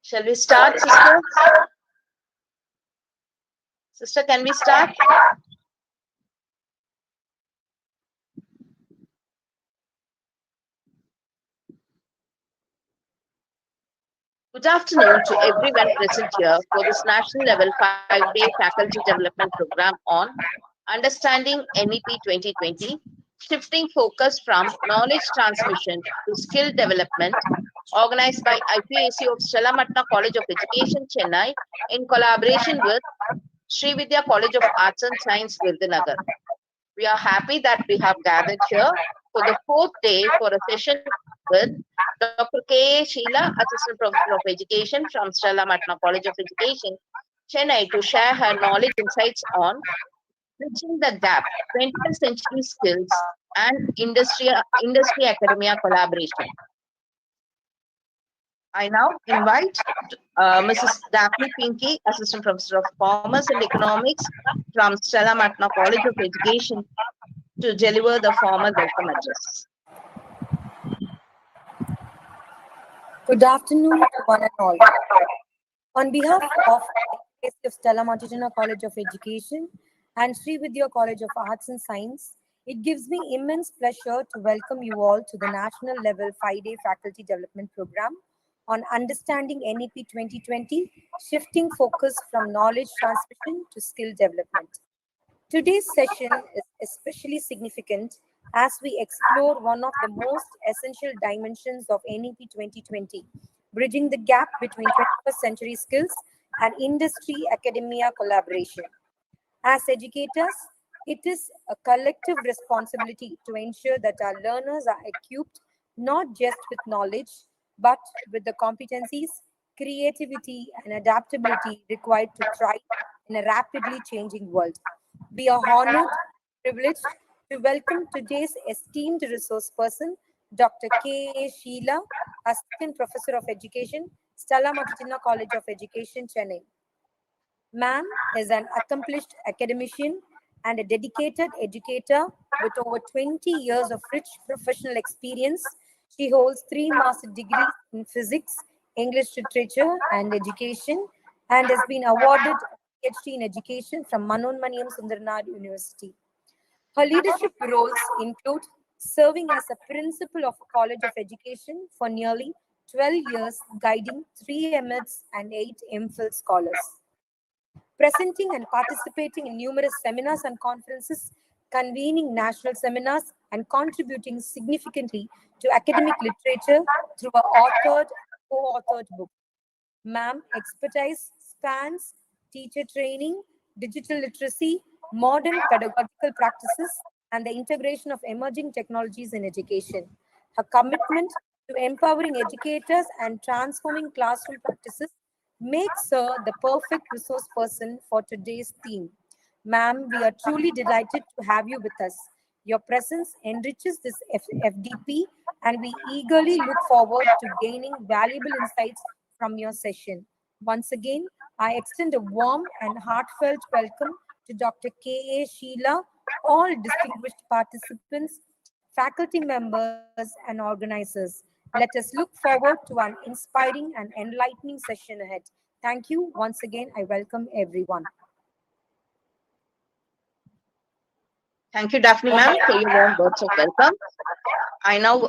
Shall we start, sister? Sister, can we start? Good afternoon to everyone present here for this national level 5-day faculty development program on Understanding NEP 2020, shifting focus from knowledge transmission to skill development, organized by IPAC of Stella Matna College of Education, Chennai, in collaboration with Sri Vidya College of Arts and Science, Virudunagar. We are happy that we have gathered here for the fourth day for a session with Dr. K. A. Sheila, Assistant Professor of Education from Stella Matna College of Education, Chennai, to share her knowledge insights on bridging the gap, 20th century skills and industry academia collaboration. I now invite Mrs. Daphne Pinky, Assistant Professor of Commerce and Economics from Stella Matna College of Education, to deliver the formal welcome address. Good afternoon to one and all. On behalf of Stella Matna College of Education and Sri Vidya College of Arts and Science, It gives me immense pleasure to welcome you all to the national level 5-day faculty development program on understanding NEP 2020, shifting focus from knowledge transmission to skill development. Today's session is especially significant as we explore one of the most essential dimensions of NEP 2020, bridging the gap between 21st century skills and industry academia collaboration. As educators, it is a collective responsibility to ensure that our learners are equipped not just with knowledge, but with the competencies, creativity, and adaptability required to thrive in a rapidly changing world. We are honored, privileged to welcome today's esteemed resource person, Dr. K. A. Sheila, Assistant Professor of Education, Stella Matutina College of Education, Chennai. Ma'am is an accomplished academician and a dedicated educator with over 20 years of rich professional experience. She holds 3 master degrees in physics, English literature, and education, and has been awarded a PhD in education from Manonmaniam Sundarnad University. Her leadership roles include serving as a principal of a college of education for nearly 12 years, guiding 3 MEds and 8 MPhil scholars, presenting and participating in numerous seminars and conferences, convening national seminars, and contributing significantly to academic literature through her authored and co-authored books. Ma'am expertise spans teacher training, digital literacy, modern pedagogical practices, and the integration of emerging technologies in education. Her commitment to empowering educators and transforming classroom practices makes her the perfect resource person for today's theme. Ma'am, we are truly delighted to have you with us. Your presence enriches this FDP, and we eagerly look forward to gaining valuable insights from your session. Once again, I extend a warm and heartfelt welcome to Dr. K. A. Sheila, all distinguished participants, faculty members, and organizers. Let us look forward to an inspiring and enlightening session ahead. Thank you. Once again, I welcome everyone. Thank you, Daphne ma'am, for your warm words of welcome. I now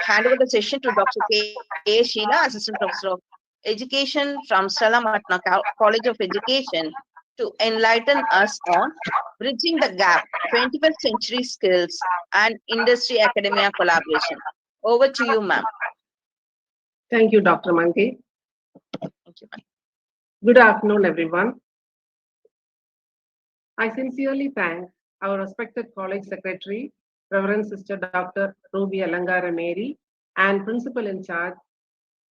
hand over the session to Dr. K. A. Sheila, Assistant Professor of Education from Stella Matna College of Education, to enlighten us on bridging the gap, 21st century skills and industry academia collaboration. Over to you, ma'am. Thank you, Dr. Manki. Thank you, ma'am. Good afternoon, everyone. I sincerely thank our respected College Secretary, Reverend Sister Dr. Ruby Alangara Mary, and Principal in charge,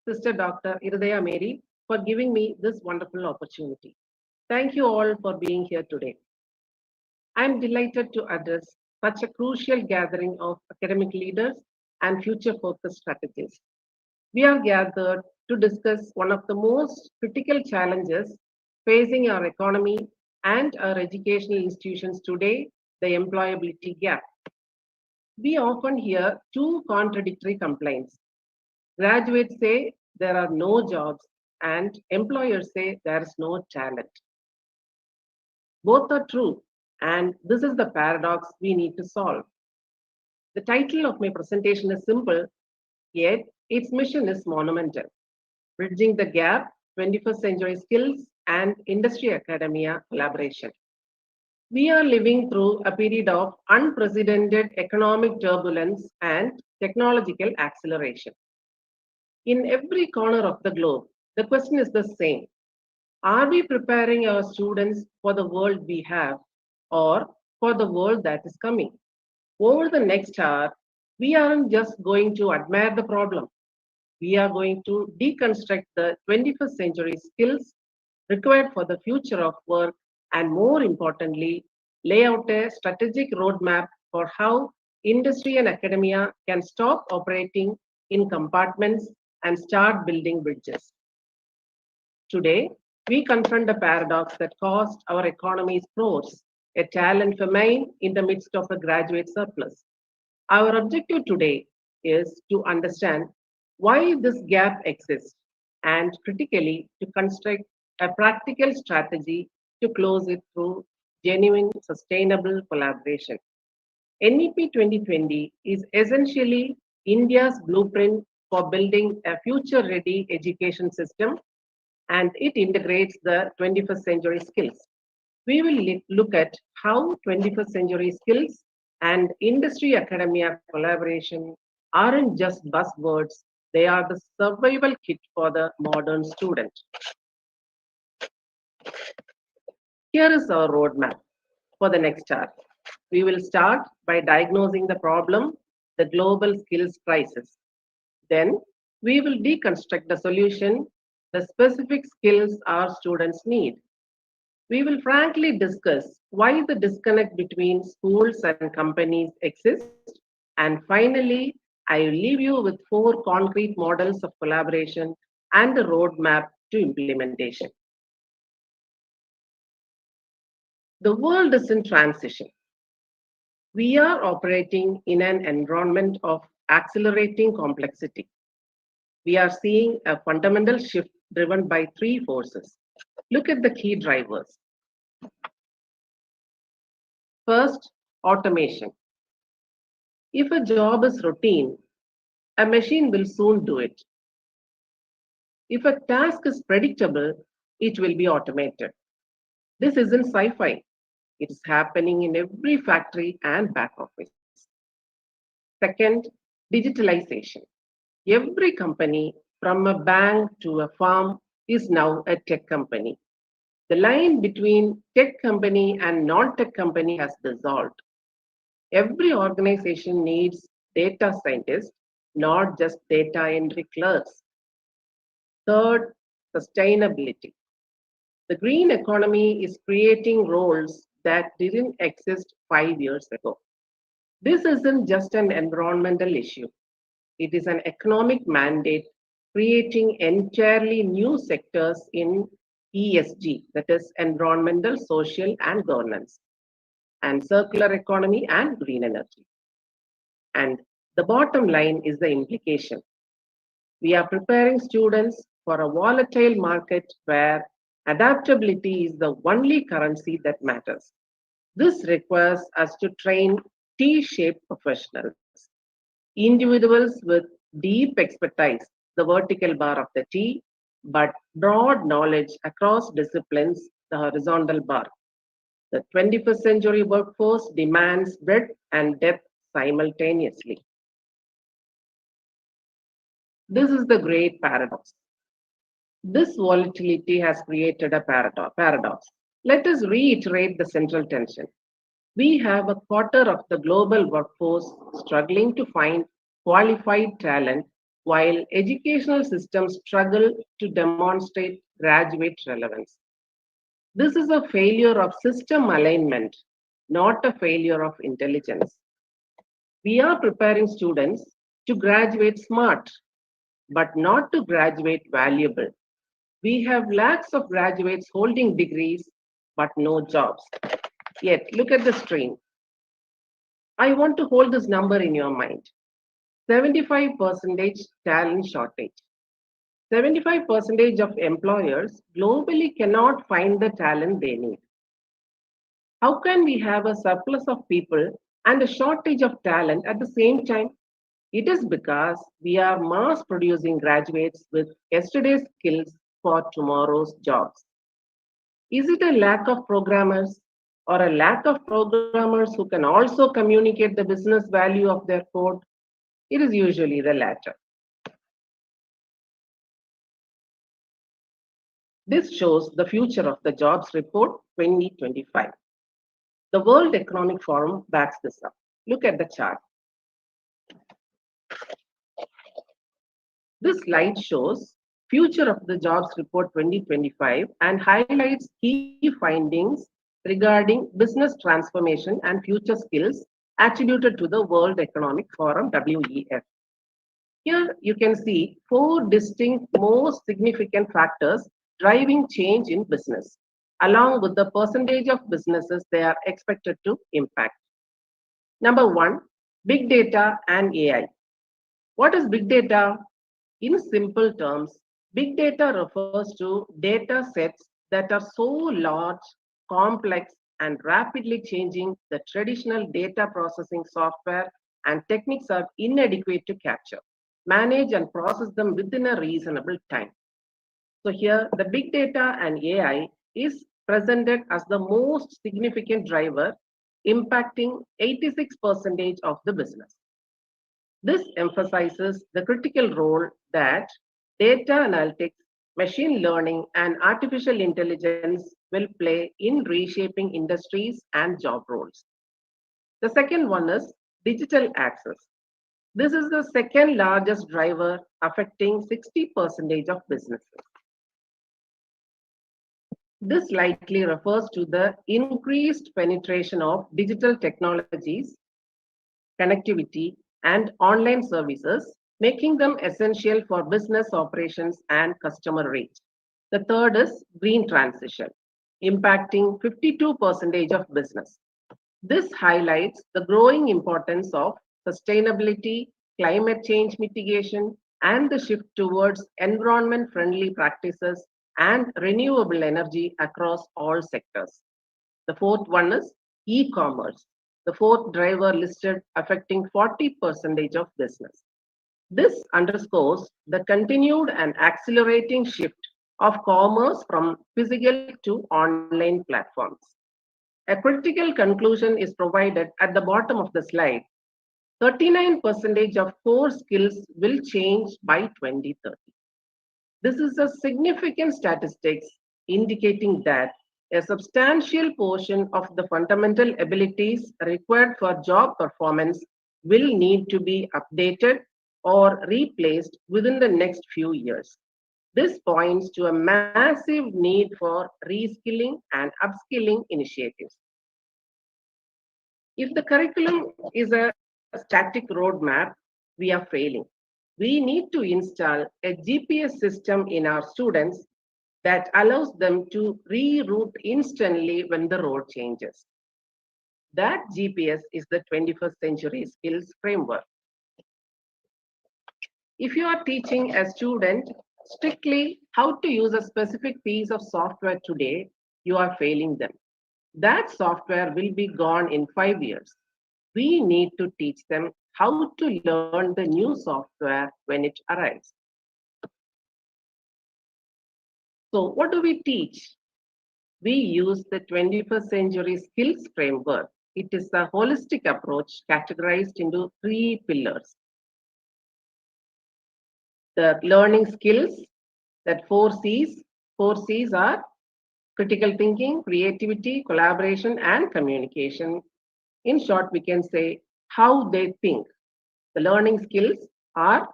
Sister Dr. Iridaya Mary, for giving me this wonderful opportunity. Thank you all for being here today. I am delighted to address such a crucial gathering of academic leaders and future-focused strategists. We are gathered to discuss one of the most critical challenges facing our economy and our educational institutions today, the employability gap. We often hear two contradictory complaints. Graduates say there are no jobs, and employers say there is no talent. Both are true, and this is the paradox we need to solve. The title of my presentation is simple, yet its mission is monumental: bridging the gap, 21st century skills and industry academia collaboration. We are living through a period of unprecedented economic turbulence and technological acceleration. In every corner of the globe, the question is the same. Are we preparing our students for the world we have or for the world that is coming? Over the next hour, we aren't just going to admire the problem. We are going to deconstruct the 21st century skills required for the future of work, and more importantly, lay out a strategic roadmap for how industry and academia can stop operating in compartments and start building bridges. Today, we confront a paradox that cost our economies crores, a talent famine in the midst of a graduate surplus. Our objective today is to understand why this gap exists and critically to construct a practical strategy to close it through genuine, sustainable collaboration. NEP 2020 is essentially India's blueprint for building a future-ready education system, and it integrates the 21st century skills. We will look at how 21st century skills and industry academia collaboration aren't just buzzwords, they are the survival kit for the modern student. Here is our roadmap for the next chart. We will start by diagnosing the problem, the global skills crisis. Then we will deconstruct the solution, the specific skills our students need. We will frankly discuss why the disconnect between schools and companies exists. And finally, I will leave you with 4 concrete models of collaboration and a roadmap to implementation. The world is in transition. We are operating in an environment of accelerating complexity. We are seeing a fundamental shift driven by 3 forces. Look at the key drivers. First, automation. If a job is routine, a machine will soon do it. If a task is predictable, it will be automated. This isn't sci-fi. It is happening in every factory and back office. Second, digitalization. Every company, from a bank to a farm, is now a tech company. The line between tech company and non-tech company has dissolved. Every organization needs data scientists, not just data entry clerks. Third, sustainability. The green economy is creating roles that didn't exist 5 years ago. This isn't just an environmental issue. It is an economic mandate creating entirely new sectors in ESG, that is environmental, social, and governance, and circular economy and green energy. And the bottom line is the implication. We are preparing students for a volatile market where adaptability is the only currency that matters. This requires us to train T-shaped professionals, individuals with deep expertise, the vertical bar of the T, but broad knowledge across disciplines, the horizontal bar. The 21st century workforce demands breadth and depth simultaneously. This is the great paradox. This volatility has created a paradox. Let us reiterate the central tension. We have a quarter of the global workforce struggling to find qualified talent, while educational systems struggle to demonstrate graduate relevance. This is a failure of system alignment, not a failure of intelligence. We are preparing students to graduate smart, but not to graduate valuable. We have lakhs of graduates holding degrees, but no jobs. Yet, look at the stream. I want to hold this number in your mind. 75% talent shortage. 75% of employers globally cannot find the talent they need. How can we have a surplus of people and a shortage of talent at the same time? It is because we are mass producing graduates with yesterday's skills for tomorrow's jobs. Is it a lack of programmers or a lack of programmers who can also communicate the business value of their code? It is usually the latter. This shows the future of the jobs report 2025. The World Economic Forum backs this up. Look at the chart. This slide shows Future of the Jobs Report 2025 and highlights key findings regarding business transformation and future skills attributed to the World Economic Forum, WEF. Here you can see 4 distinct, most significant factors driving change in business, along with the percentage of businesses they are expected to impact. Number 1, big data and AI. What is big data? In simple terms, big data refers to data sets that are so large, complex, and rapidly changing, the traditional data processing software and techniques are inadequate to capture, manage, and process them within a reasonable time. So here, the big data and AI is presented as the most significant driver, impacting 86% of the business. This emphasizes the critical role that data analytics, machine learning, and artificial intelligence will play in reshaping industries and job roles. The second one is digital access. This is the second largest driver affecting 60% of businesses. This likely refers to the increased penetration of digital technologies, connectivity, and online services, making them essential for business operations and customer reach. The third is green transition, impacting 52% of business. This highlights the growing importance of sustainability, climate change mitigation, and the shift towards environment friendly practices and renewable energy across all sectors. The fourth one is e commerce, the fourth driver listed affecting 40% of business. This underscores the continued and accelerating shift of commerce from physical to online platforms. A critical conclusion is provided at the bottom of the slide. 39% of core skills will change by 2030. This is a significant statistics indicating that a substantial portion of the fundamental abilities required for job performance will need to be updated or replaced within the next few years. This points to a massive need for reskilling and upskilling initiatives. If the curriculum is a static roadmap, we are failing. We need to install a GPS system in our students that allows them to reroute instantly when the road changes. That GPS is the 21st century skills framework. If you are teaching a student strictly how to use a specific piece of software today, you are failing them. That software will be gone in 5 years. We need to teach them how to learn the new software when it arrives. So, what do we teach? We use the 21st century skills framework. It is a holistic approach categorized into 3 pillars. The learning skills, that 4 C's. 4 C's are critical thinking, creativity, collaboration, and communication. In short, we can say how they think. The learning skills are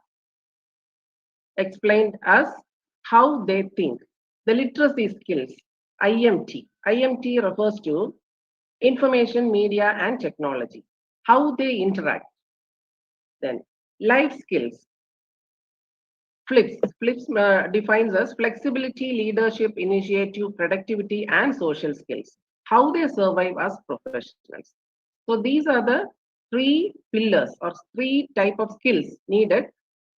explained as how they think. The literacy skills, IMT. IMT refers to information, media, and technology, how they interact. Then life skills. Flips defines as flexibility, leadership, initiative, productivity, and social skills, how they survive as professionals. So these are the 3 pillars or 3 type of skills needed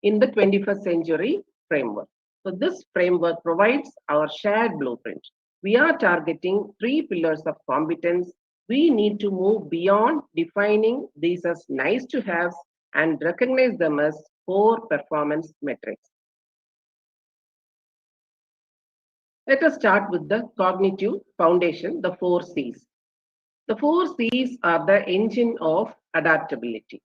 in the 21st century framework. So this framework provides our shared blueprint. We are targeting 3 pillars of competence. We need to move beyond defining these as nice to haves and recognize them as core performance metrics. Let us start with the cognitive foundation, the 4 C's. The 4 C's are the engine of adaptability.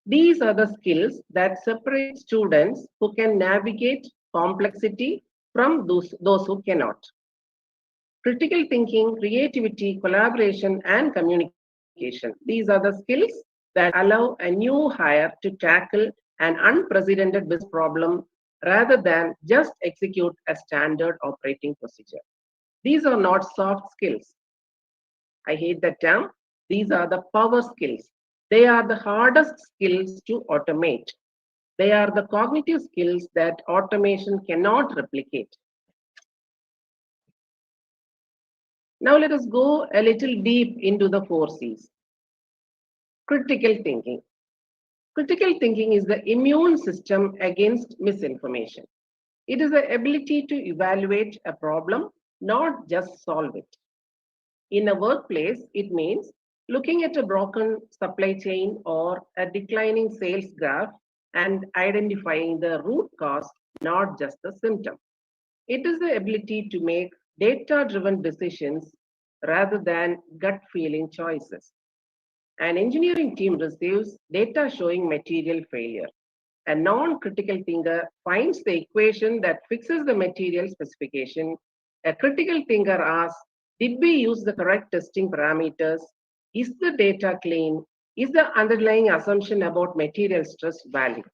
These are the skills that separate students who can navigate complexity from those who cannot. Critical thinking, creativity, collaboration, and communication. These are the skills that allow a new hire to tackle an unprecedented business problem rather than just execute a standard operating procedure. These are not soft skills. I hate that term. These are the power skills. They are the hardest skills to automate. They are the cognitive skills that automation cannot replicate. Now let us go a little deep into the 4 C's. Critical thinking. Critical thinking is the immune system against misinformation. It is the ability to evaluate a problem, not just solve it. In a workplace, it means looking at a broken supply chain or a declining sales graph and identifying the root cause, not just the symptom. It is the ability to make data driven decisions rather than gut feeling choices. An engineering team receives data showing material failure. A non critical thinker finds the equation that fixes the material specification. A critical thinker asks, did we use the correct testing parameters? Is the data clean? Is the underlying assumption about material stress valid?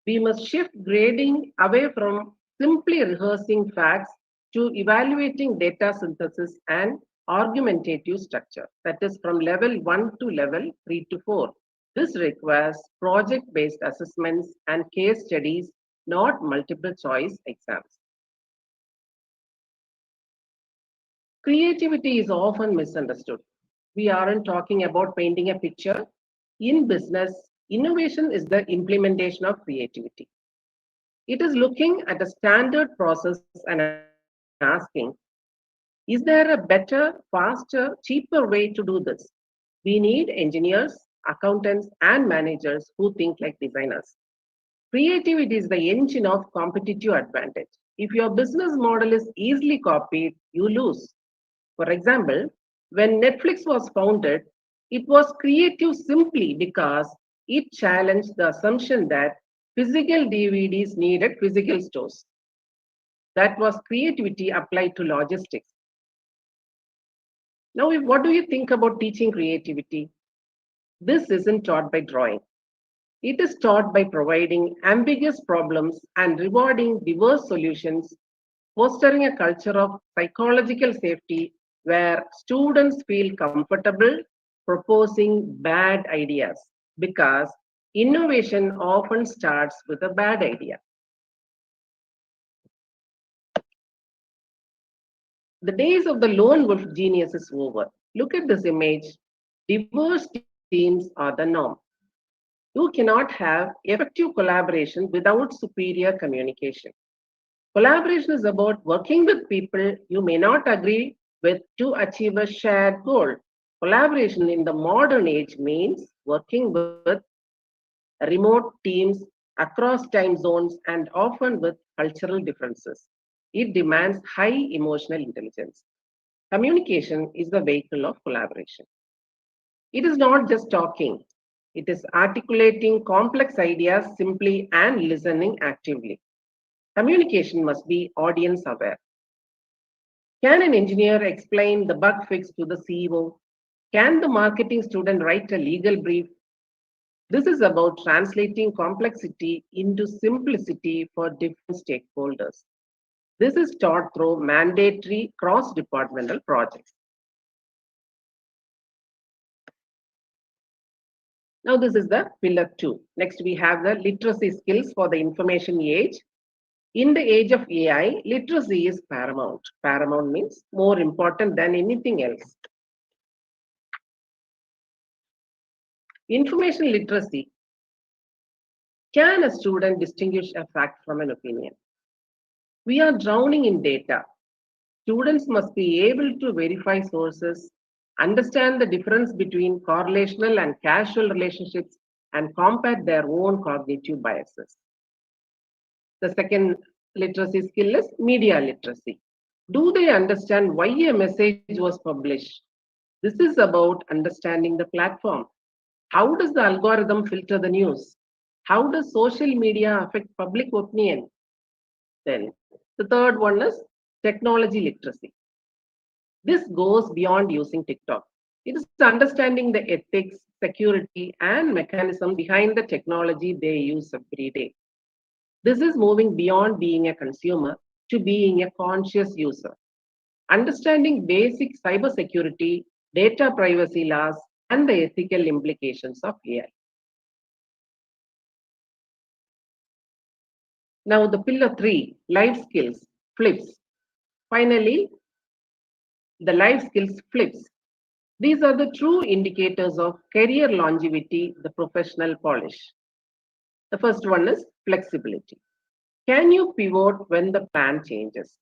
We must shift grading away from simply rehearsing facts to evaluating data synthesis and argumentative structure. That is from level 1 to level 3 to 4. This requires project-based assessments and case studies, not multiple choice exams. Creativity is often misunderstood. We aren't talking about painting a picture. In business, innovation is the implementation of creativity. It is looking at a standard process and asking, is there a better, faster, cheaper way to do this? We need engineers, accountants, and managers who think like designers. Creativity is the engine of competitive advantage. If your business model is easily copied, you lose. For example, when Netflix was founded, it was creative simply because it challenged the assumption that physical DVDs needed physical stores. That was creativity applied to logistics. Now, what do you think about teaching creativity? This isn't taught by drawing. It is taught by providing ambiguous problems and rewarding diverse solutions, fostering a culture of psychological safety where students feel comfortable proposing bad ideas because innovation often starts with a bad idea. The days of the lone wolf genius is over. Look at this image. Diverse teams are the norm. You cannot have effective collaboration without superior communication. Collaboration is about working with people you may not agree with to achieve a shared goal. Collaboration in the modern age means working with remote teams across time zones and often with cultural differences. It demands high emotional intelligence. Communication is the vehicle of collaboration. It is not just talking, it is articulating complex ideas simply and listening actively. Communication must be audience aware. Can an engineer explain the bug fix to the CEO? Can the marketing student write a legal brief? This is about translating complexity into simplicity for different stakeholders. This is taught through mandatory cross-departmental projects. Now, this is the pillar 2. Next, we have the literacy skills for the information age. In the age of AI, literacy is paramount. Paramount means more important than anything else. Information literacy. Can a student distinguish a fact from an opinion? We are drowning in data. Students must be able to verify sources, understand the difference between correlational and causal relationships, and combat their own cognitive biases. The second literacy skill is media literacy. Do they understand why a message was published? This is about understanding the platform. How does the algorithm filter the news? How does social media affect public opinion? Then the third one is technology literacy. This goes beyond using TikTok. It is understanding the ethics, security, and mechanism behind the technology they use every day. This is moving beyond being a consumer to being a conscious user. Understanding basic cybersecurity, data privacy laws, and the ethical implications of AI. Now, the pillar 3, life skills, flips. Finally, the life skills flips. These are the true indicators of career longevity, the professional polish. The first one is flexibility. Can you pivot when the plan changes?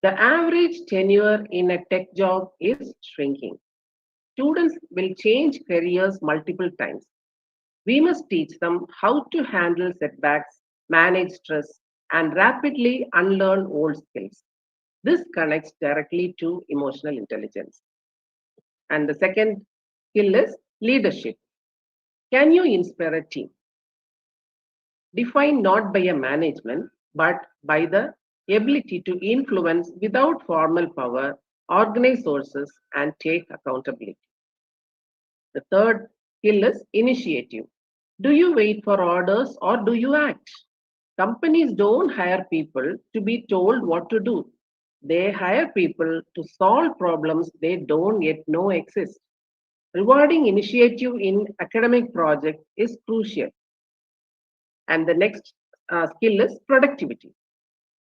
The average tenure in a tech job is shrinking. Students will change careers multiple times. We must teach them how to handle setbacks, manage stress, and rapidly unlearn old skills. This connects directly to emotional intelligence. And the second skill is leadership. Can you inspire a team? Defined not by a management, but by the ability to influence without formal power, organize sources, and take accountability. The third skill is initiative. Do you wait for orders or do you act? Companies don't hire people to be told what to do. They hire people to solve problems they don't yet know exist. Rewarding initiative in academic projects is crucial. And the next skill is productivity.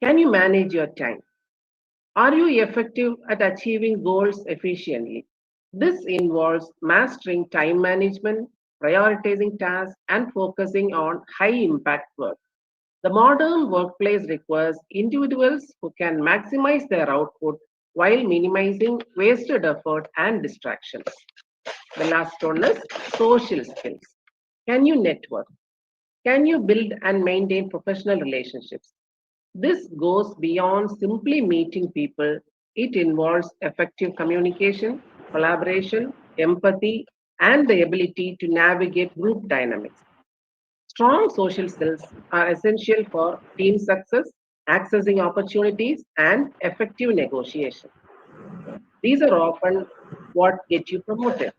Can you manage your time? Are you effective at achieving goals efficiently? This involves mastering time management, prioritizing tasks, and focusing on high impact work. The modern workplace requires individuals who can maximize their output while minimizing wasted effort and distractions. The last one is social skills. Can you network? Can you build and maintain professional relationships? This goes beyond simply meeting people. It involves effective communication, collaboration, empathy, and the ability to navigate group dynamics. Strong social skills are essential for team success, accessing opportunities, and effective negotiation. These are often what get you promoted.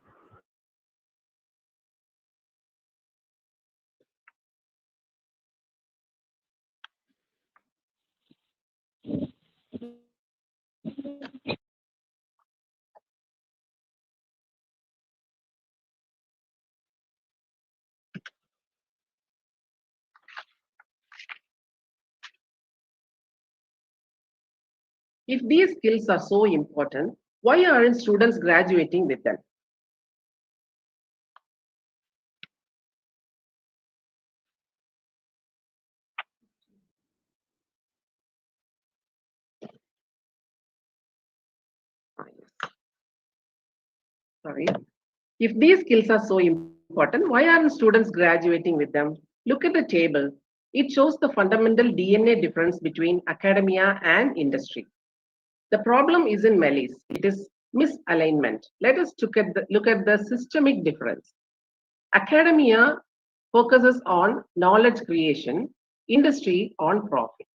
If these skills are so important, why aren't students graduating with them? Sorry. If these skills are so important, why aren't students graduating with them? Look at the table. It shows the fundamental DNA difference between academia and industry. The problem isn't malice, it is misalignment. Let us look at the systemic difference. Academia focuses on knowledge creation, industry on profit.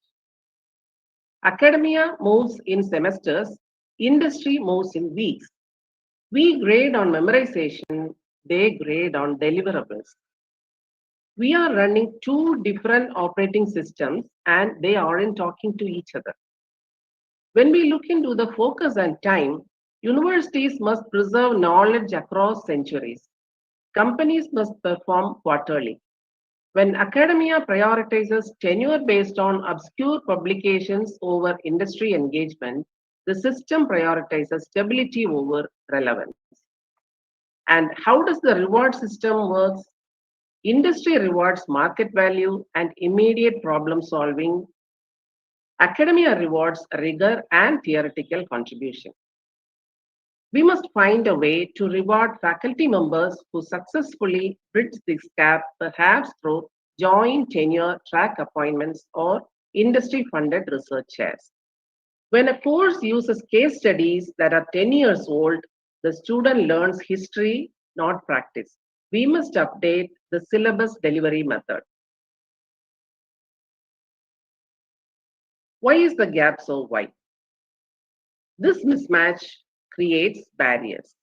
Academia moves in semesters, industry moves in weeks. We grade on memorization, they grade on deliverables. We are running two different operating systems and they aren't talking to each other. When we look into the focus and time, universities must preserve knowledge across centuries. Companies must perform quarterly. When academia prioritizes tenure based on obscure publications over industry engagement, the system prioritizes stability over relevance. And how does the reward system work? Industry rewards market value and immediate problem solving. Academia rewards rigor and theoretical contribution. We must find a way to reward faculty members who successfully bridge this gap, perhaps through joint tenure track appointments or industry funded research chairs. When a course uses case studies that are 10 years old, the student learns history, not practice. We must update the syllabus delivery method. Why is the gap so wide? This mismatch creates barriers.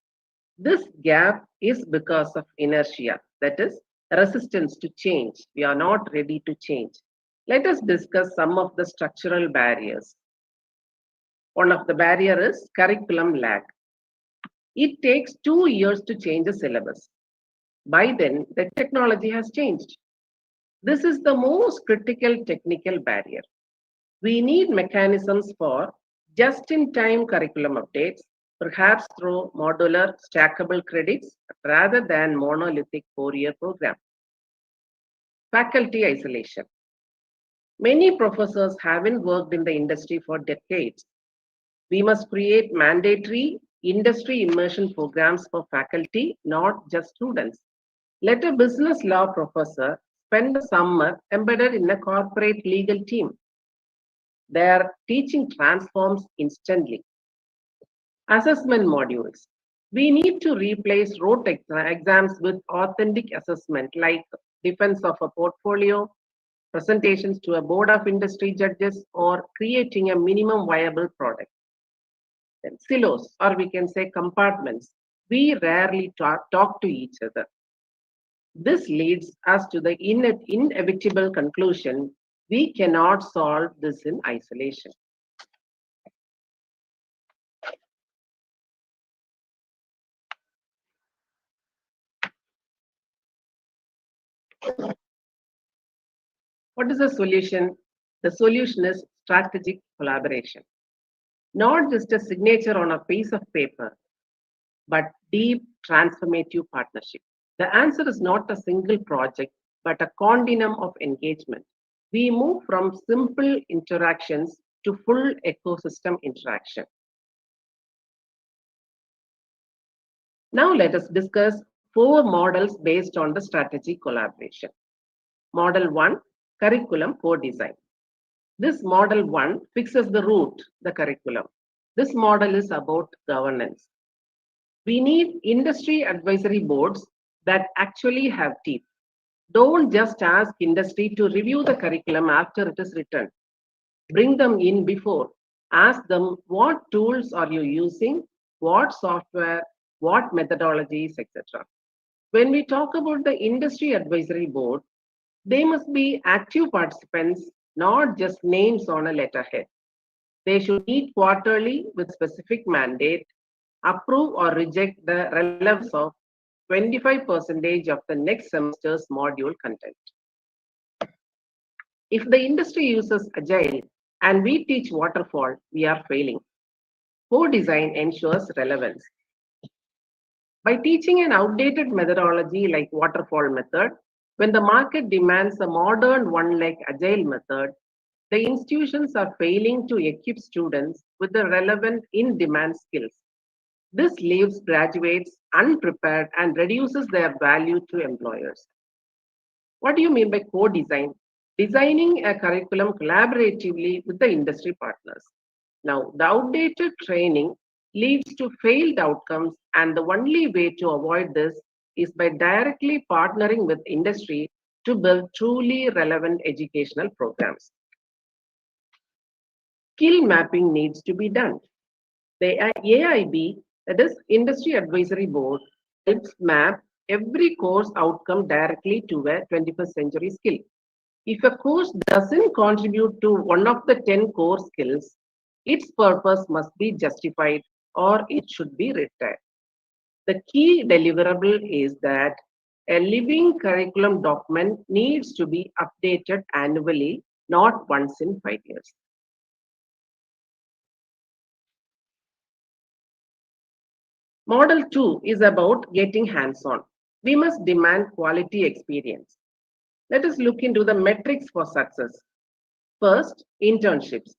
This gap is because of inertia, that is, resistance to change. We are not ready to change. Let us discuss some of the structural barriers. One of the barriers is curriculum lag. It takes 2 years to change a syllabus. By then, the technology has changed. This is the most critical technical barrier. We need mechanisms for just-in-time curriculum updates, perhaps through modular stackable credits rather than monolithic 4-year program. Faculty isolation. Many professors haven't worked in the industry for decades. We must create mandatory industry immersion programs for faculty, not just students. Let a business law professor spend a summer embedded in a corporate legal team. Their teaching transforms instantly. Assessment modules. We need to replace rote exams with authentic assessment like defense of a portfolio, presentations to a board of industry judges, or creating a minimum viable product. Then silos, or we can say compartments. We rarely talk to each other. This leads us to the inevitable conclusion we cannot solve this in isolation. What is the solution? The solution is strategic collaboration, not just a signature on a piece of paper, but deep transformative partnership. The answer is not a single project, but a continuum of engagement. We move from simple interactions to full ecosystem interaction. Now let us discuss 4 models based on the strategic collaboration. Model 1, curriculum co-design. This model 1 fixes the root, the curriculum. This model is about governance. We need industry advisory boards that actually have teeth. Don't just ask industry to review the curriculum after it is written. Bring them in before. Ask them what tools are you using, what software, what methodologies, etc. When we talk about the industry advisory board, they must be active participants, not just names on a letterhead. They should meet quarterly with specific mandate, approve or reject the relevance of 25% of the next semester's module content. If the industry uses Agile and we teach waterfall, we are failing. Co-design ensures relevance. By teaching an outdated methodology like waterfall method, when the market demands a modern one like Agile method, the institutions are failing to equip students with the relevant in-demand skills. This leaves graduates unprepared and reduces their value to employers. What do you mean by co-design? Designing a curriculum collaboratively with the industry partners. Now, the outdated training leads to failed outcomes, and the only way to avoid this is by directly partnering with industry to build truly relevant educational programs. Skill mapping needs to be done. The AIB, that is Industry Advisory Board, helps map every course outcome directly to a 21st century skill. If a course doesn't contribute to one of the 10 core skills, its purpose must be justified or it should be retired. The key deliverable is that a living curriculum document needs to be updated annually, not once in 5 years. Model 2 is about getting hands-on. We must demand quality experience. Let us look into the metrics for success. First, internships.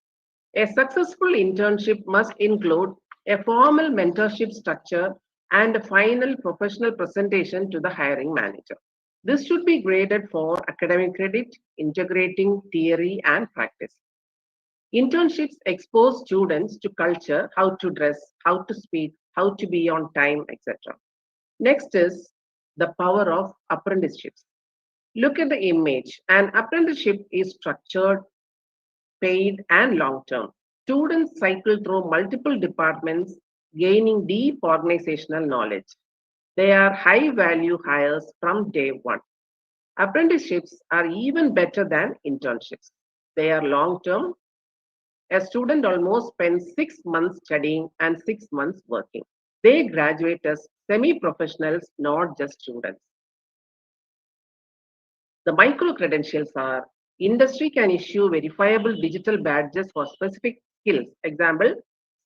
A successful internship must include a formal mentorship structure and a final professional presentation to the hiring manager. This should be graded for academic credit, integrating theory and practice. Internships expose students to culture, how to dress, how to speak, how to be on time, etc. Next is the power of apprenticeships. Look at the image. An apprenticeship is structured, paid, and long-term. Students cycle through multiple departments, gaining deep organizational knowledge. They are high-value hires from day one. Apprenticeships are even better than internships. They are long-term. A student almost spends 6 months studying and 6 months working. They graduate as semi-professionals, not just students. The micro-credentials are industry can issue verifiable digital badges for specific skills. Example,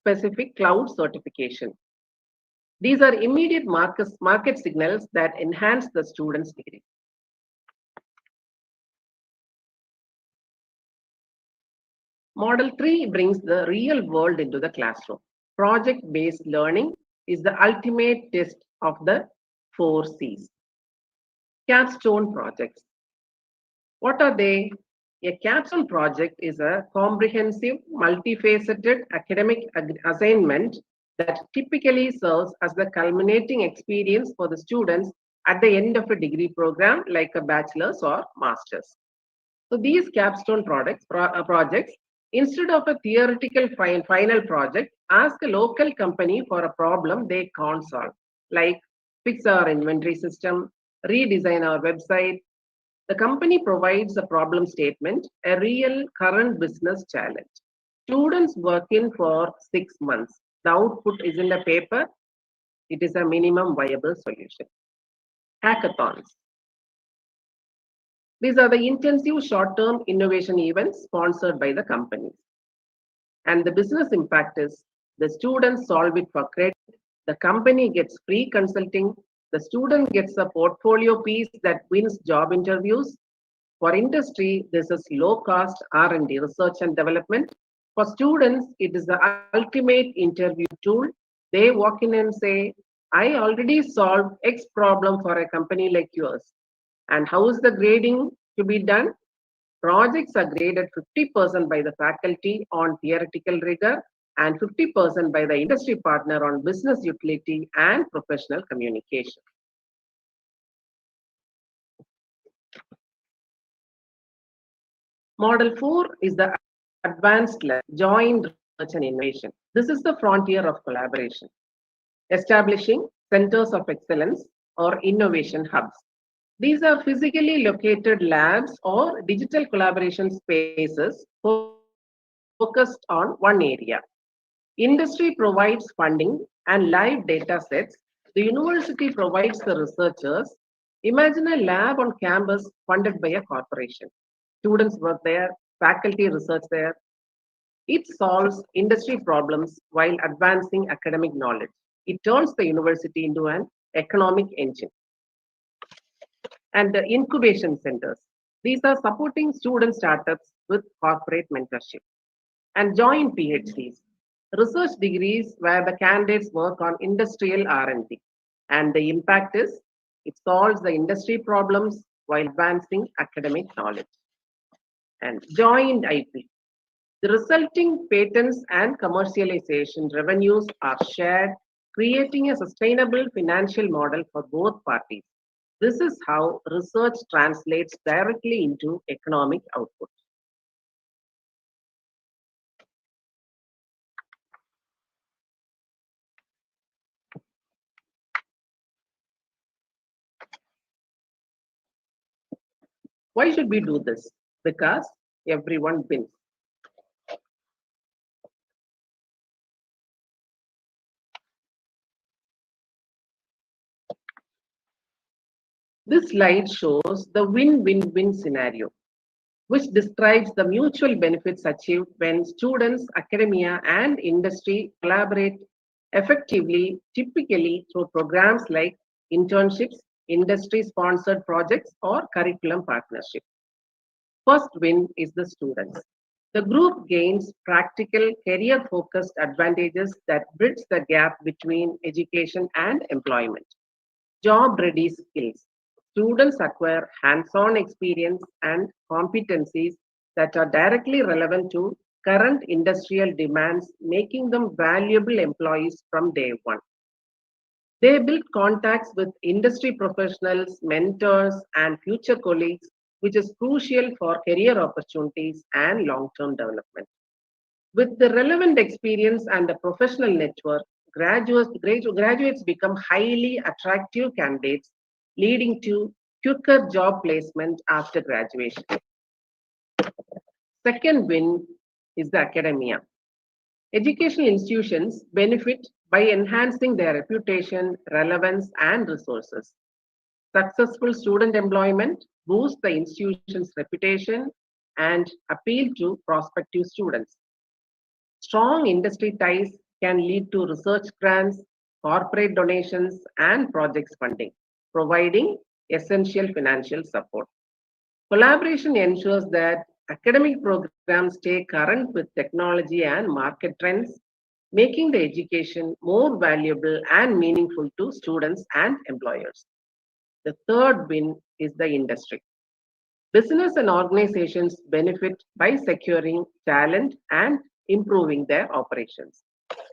specific cloud certification. These are immediate market signals that enhance the student's degree. Model 3 brings the real world into the classroom. Project-based learning is the ultimate test of the 4 Cs. Capstone projects. What are they? A capstone project is a comprehensive, multifaceted academic assignment that typically serves as the culminating experience for the students at the end of a degree program like a bachelor's or master's. So these capstone projects, instead of a theoretical final project, ask a local company for a problem they can't solve, like fix our inventory system, redesign our website. The company provides a problem statement, a real current business challenge. Students work in for 6 months. The output isn't a paper, it is a minimum viable solution. Hackathons. These are the intensive short-term innovation events sponsored by the companies. And the business impact is the students solve it for credit, the company gets free consulting, the student gets a portfolio piece that wins job interviews. For industry, this is low-cost R&D, research and development. For students, it is the ultimate interview tool. They walk in and say, I already solved X problem for a company like yours. And how is the grading to be done? Projects are graded 50% by the faculty on theoretical rigor and 50% by the industry partner on business utility and professional communication. Model 4 is the advanced joint research and innovation. This is the frontier of collaboration. Establishing centers of excellence or innovation hubs. These are physically located labs or digital collaboration spaces focused on one area. Industry provides funding and live data sets. The university provides the researchers. Imagine a lab on campus funded by a corporation. Students work there, faculty research there. It solves industry problems while advancing academic knowledge. It turns the university into an economic engine. And the incubation centers. These are supporting student startups with corporate mentorship. And joint PhDs, research degrees where the candidates work on industrial R&D. And the impact is it solves the industry problems while advancing academic knowledge. And joint IP. The resulting patents and commercialization revenues are shared, creating a sustainable financial model for both parties. This is how research translates directly into economic output. Why should we do this? Because everyone wins. This slide shows the win-win-win scenario, which describes the mutual benefits achieved when students, academia, and industry collaborate effectively, typically through programs like internships, industry-sponsored projects, or curriculum partnership. First win is the students. The group gains practical, career-focused advantages that bridge the gap between education and employment. Job-ready skills. Students acquire hands-on experience and competencies that are directly relevant to current industrial demands, making them valuable employees from day one. They build contacts with industry professionals, mentors, and future colleagues, which is crucial for career opportunities and long-term development. With the relevant experience and a professional network, graduates become highly attractive candidates, leading to quicker job placement after graduation. Second win is the academia. Educational institutions benefit by enhancing their reputation, relevance, and resources. Successful student employment boosts the institution's reputation and appeal to prospective students. Strong industry ties can lead to research grants, corporate donations, and projects funding, providing essential financial support. Collaboration ensures that academic programs stay current with technology and market trends, making the education more valuable and meaningful to students and employers. The third win is the industry. Business and organizations benefit by securing talent and improving their operations.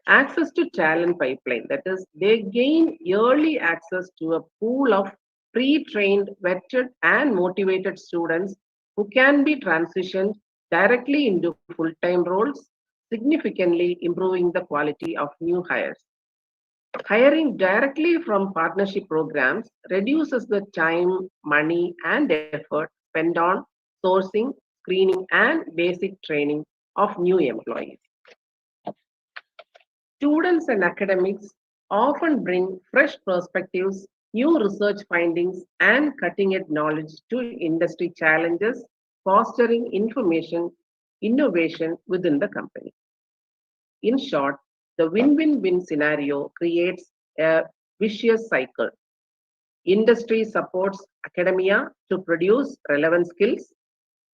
Access to talent pipeline, that is, they gain yearly access to a pool of pre-trained, vetted, and motivated students who can be transitioned directly into full-time roles, significantly improving the quality of new hires. Hiring directly from partnership programs reduces the time, money, and effort spent on sourcing, screening, and basic training of new employees. Students and academics often bring fresh perspectives, new research findings, and cutting edge knowledge to industry challenges, fostering information innovation within the company. In short, the win win win scenario creates a vicious cycle. Industry supports academia to produce relevant skills,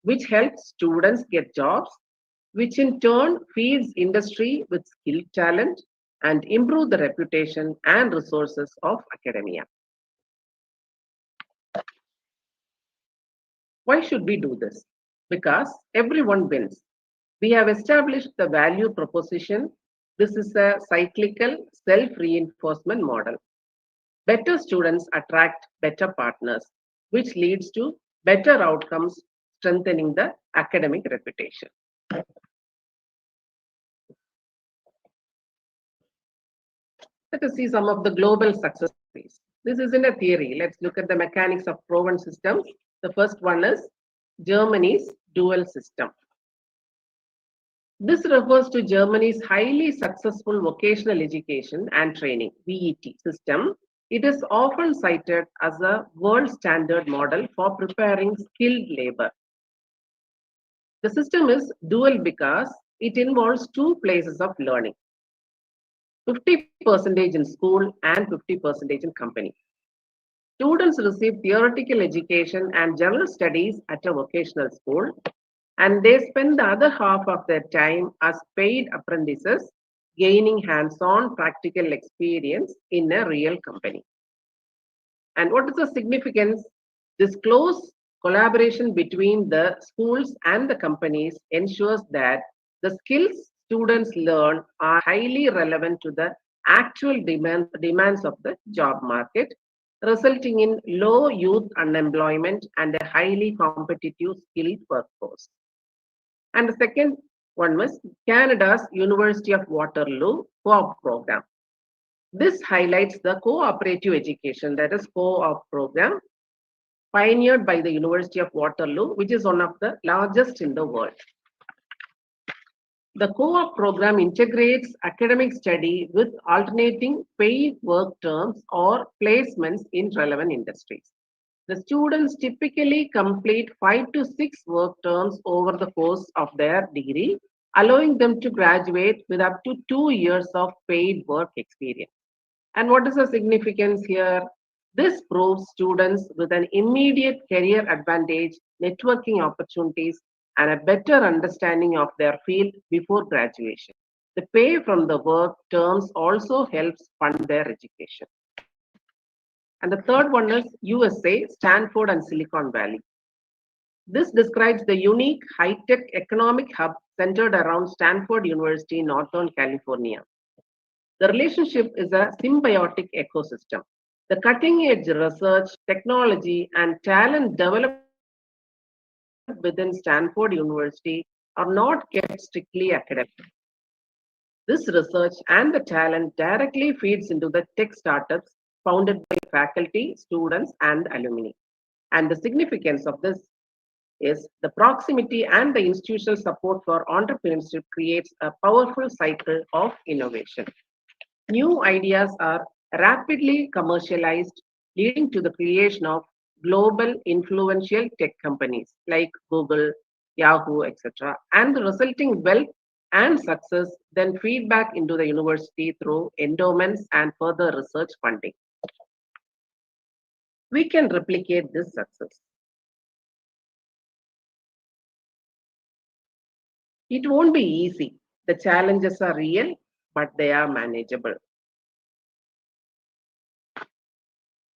which helps students get jobs, which in turn feeds industry with skilled talent and improve the reputation and resources of academia. Why should we do this? Because everyone wins. We have established the value proposition. This is a cyclical self-reinforcement model. Better students attract better partners, which leads to better outcomes, strengthening the academic reputation. Let us see some of the global success stories. This isn't a theory. Let's look at the mechanics of proven systems. The first one is Germany's dual system. This refers to Germany's highly successful vocational education and training (VET) system. It is often cited as a world standard model for preparing skilled labor. The system is dual because it involves two places of learning: 50% in school and 50% in company. Students receive theoretical education and general studies at a vocational school, and they spend the other half of their time as paid apprentices, gaining hands-on practical experience in a real company. And what is the significance? This close collaboration between the schools and the companies ensures that the skills students learn are highly relevant to the actual demands of the job market, resulting in low youth unemployment and a highly competitive skilled workforce. And the second one was Canada's University of Waterloo co-op program. This highlights the cooperative education, that is co-op program, pioneered by the University of Waterloo, which is one of the largest in the world. The co-op program integrates academic study with alternating paid work terms or placements in relevant industries. The students typically complete 5 to 6 work terms over the course of their degree, allowing them to graduate with up to 2 years of paid work experience. And what is the significance here? This proves students with an immediate career advantage, networking opportunities, and a better understanding of their field before graduation. The pay from the work terms also helps fund their education. And the third one is USA, Stanford, and Silicon Valley. This describes the unique high-tech economic hub centered around Stanford University, Northern California. The relationship is a symbiotic ecosystem. The cutting-edge research, technology, and talent developed within Stanford University are not kept strictly academic. This research and the talent directly feeds into the tech startups founded by faculty, students, and alumni. And the significance of this is the proximity and the institutional support for entrepreneurship creates a powerful cycle of innovation. New ideas are rapidly commercialized, leading to the creation of global influential tech companies like Google, Yahoo, etc. And the resulting wealth and success then feed back into the university through endowments and further research funding. We can replicate this success. It won't be easy. The challenges are real, but they are manageable.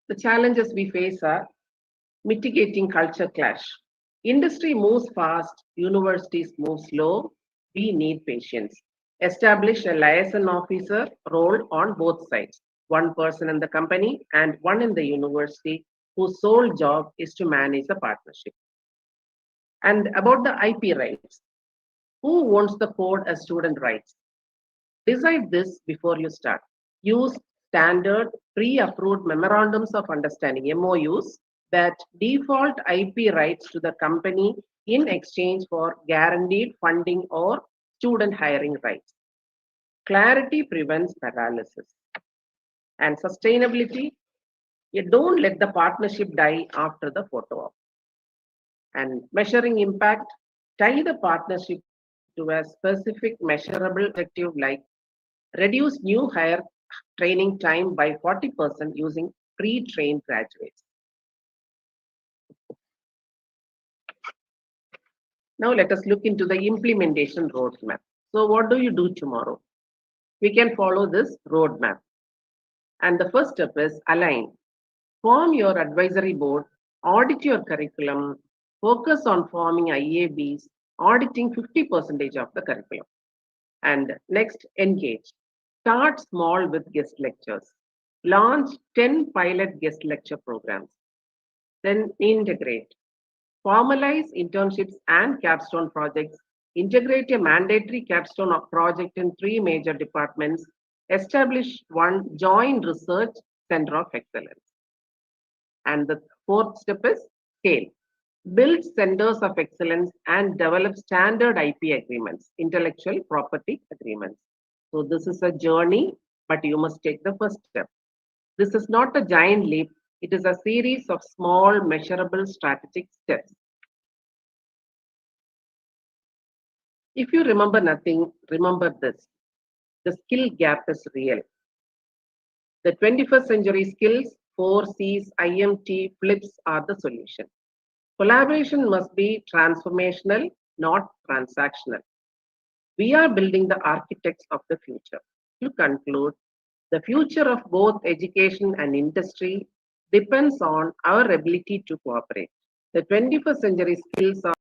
The challenges we face are mitigating culture clash. Industry moves fast, universities move slow. We need patience. Establish a liaison officer role on both sides, one person in the company and one in the university whose sole job is to manage the partnership. And about the IP rights, who owns the code as student rights? Decide this before you start. Use standard pre-approved memorandums of understanding MOUs that default IP rights to the company in exchange for guaranteed funding or student hiring rights. Clarity prevents paralysis. And sustainability, you don't let the partnership die after the photo op. And measuring impact, tie the partnership to a specific measurable objective like reduce new hire training time by 40% using pre-trained graduates. Now let us look into the implementation roadmap. So what do you do tomorrow? We can follow this roadmap. And the first step is align. Form your advisory board, audit your curriculum, focus on forming IABs, auditing 50% of the curriculum. And next, engage. Start small with guest lectures. Launch 10 pilot guest lecture programs. Then integrate. Formalize internships and capstone projects. Integrate a mandatory capstone project in 3 major departments. Establish one joint research center of excellence. And the fourth step is scale. Build centers of excellence and develop standard IP agreements, intellectual property agreements. So this is a journey, but you must take the first step. This is not a giant leap. It is a series of small, measurable strategic steps. If you remember nothing, remember this. The skill gap is real. The 21st century skills, 4Cs, IMT, flips are the solution. Collaboration must be transformational, not transactional. We are building the architects of the future. To conclude, the future of both education and industry depends on our ability to cooperate. The 21st century skills are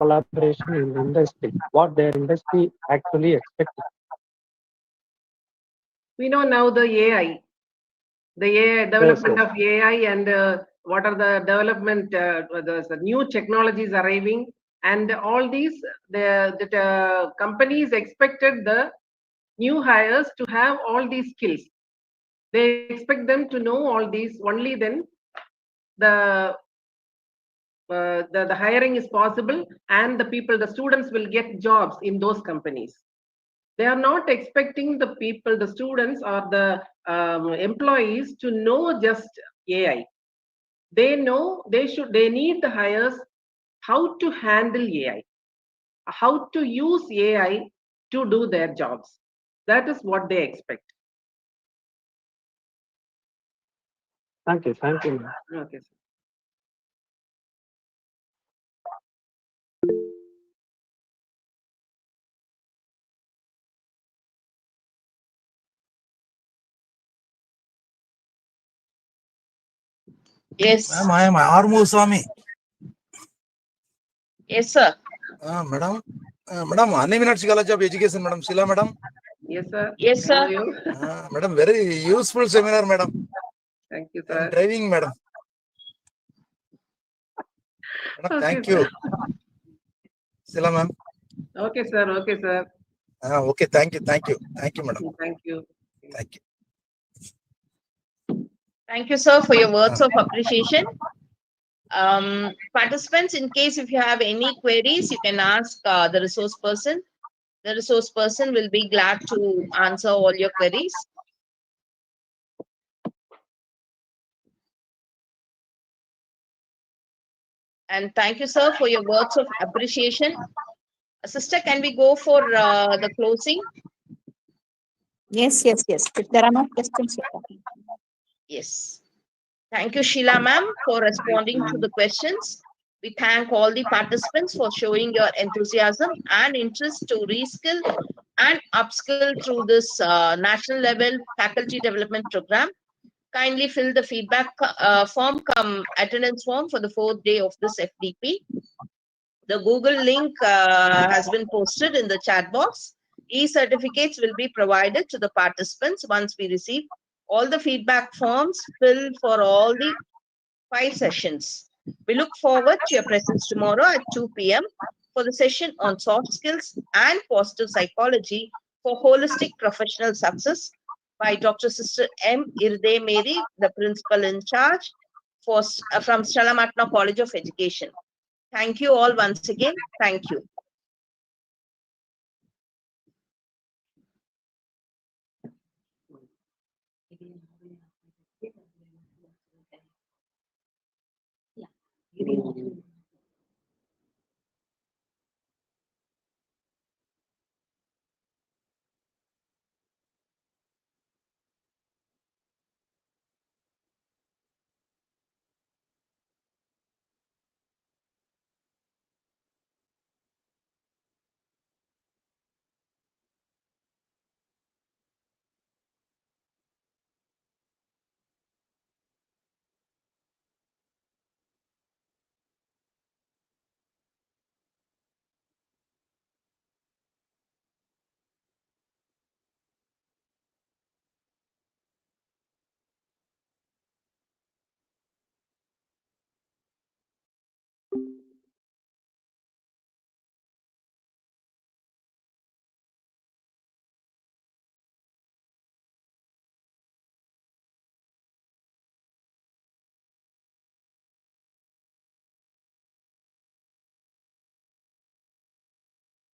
collaboration in the industry, what their industry actually expects. We know now the AI development of AI, and what are the development, the new technologies arriving, and all these, the companies expected the new hires to have all these skills. They expect them to know all these. Only then the hiring is possible, and the students will get jobs in those companies. They are not expecting the people, the students or the employees to know just AI. They know they need the hires how to handle AI, how to use AI to do their jobs. That is what they expect. Thank you. Thank you, ma'am. Okay. Yes. Ma'am, I am Armu Swami. Yes, sir. Madam, Madam, Unlimited College of Education, Madam Sheila, Madam. Yes, sir. Yes, How are sir. you? Madam, very useful seminar, Madam. Thank you, I am sir. driving, Madam. Madam, Okay, thank sir. you. Sheila, ma'am. Okay, sir. Okay, sir. Okay, thank you, thank you, thank you, Madam. Thank you. Thank you. Thank you, sir, for your words of appreciation. Participants, in case if you have any queries, you can ask the resource person. The resource person will be glad to answer all your queries. And thank you, sir, for your words of appreciation. Sister, can we go for the closing? Yes. If there are no questions, you can. Yes. Thank you, Sheila ma'am, for responding to the questions. We thank all the participants for showing your enthusiasm and interest to reskill and upskill through this national level faculty development program. Kindly fill the feedback form, attendance form for the 4th day of this FDP. The Google link has been posted in the chat box. E-certificates will be provided to the participants once we receive all the feedback forms filled for all the 5 sessions. We look forward to your presence tomorrow at 2 p.m. for the session on soft skills and positive psychology for holistic professional success by Dr. Sister M. Irde Mary, the principal in charge from Stella Mahatma College of Education. Thank you all once again. Thank you. Yeah.